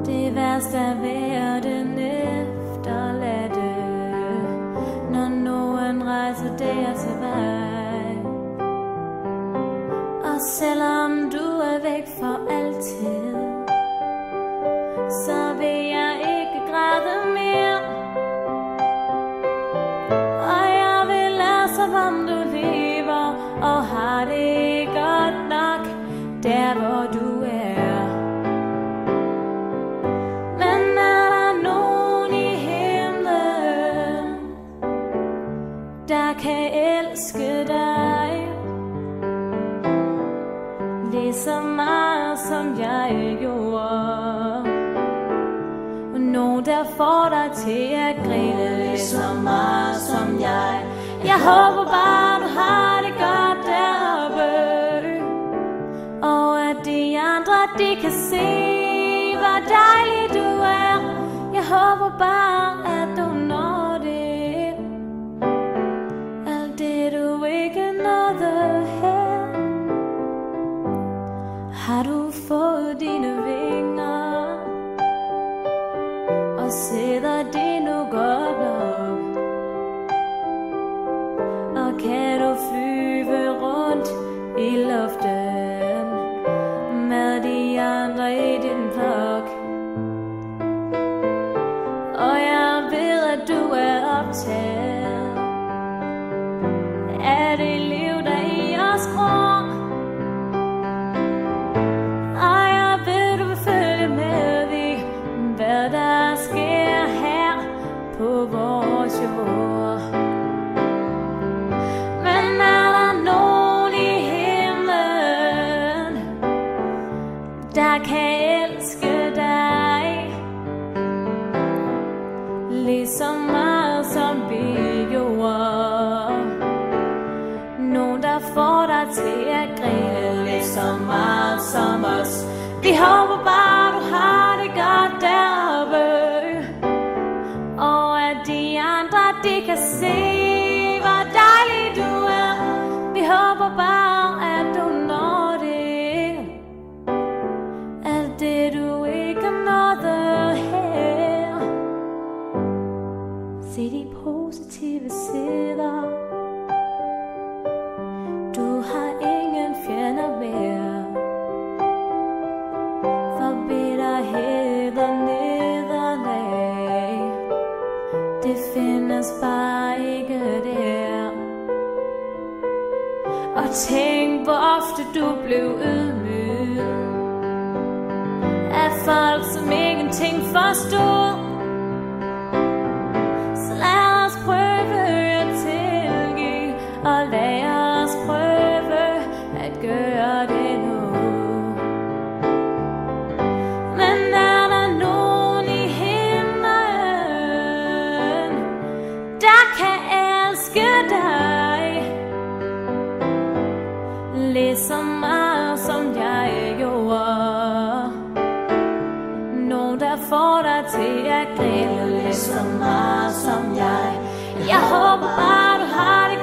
Det værste er ved den efterladte, når nogen rejser der til vej. Og selvom du er væk for altid, så vil jeg ikke græde mere. Og jeg vil lade som om du lever og har det godt nok der hvor du er. Men er der nogen i himlen, der kan elske dig lige så meget som jeg gjorde? Nogen der får dig til at grine lige så meget som jeg. Jeg håber bare du har det godt deroppe, og at de andre de kan se hvor dejlig du er. Jeg håber bare at du når det, alt det du ikke nåede her. Har du fået dine vinger, og sidder det nu godt nok? Og kan du flyve rundt i luften med de andre i din flok? Og jeg ved at du er optaget af det liv der i os gror. Og jeg ved du vil følge med i hvad der sker her på vores jord. Men er der nogen i himlen, der kan elske dig lige så meget som vi gjorde? Nogen der får dig til at grine lige så meget som os. Vi håber bare du har det godt deroppe, og at de andre de kan se hvor dejlig du er. Vi håber bare at du når det, alt det du ikke nåede her. Se de positive sider, du har ingen fjender mere. For bitterhed og nederlag, det findes bare ikke der. Og tænk hvor ofte du blev ydmyget af folk som ingenting forstod. Så lad os prøve at tilgive, og lad os prøve at gøre det nu. Men er der nogen i himlen, der kan elske dig lige så meget som jeg gjorde? Nogen der får dig til at grine lige så meget som jeg. Jeg håber bare du har det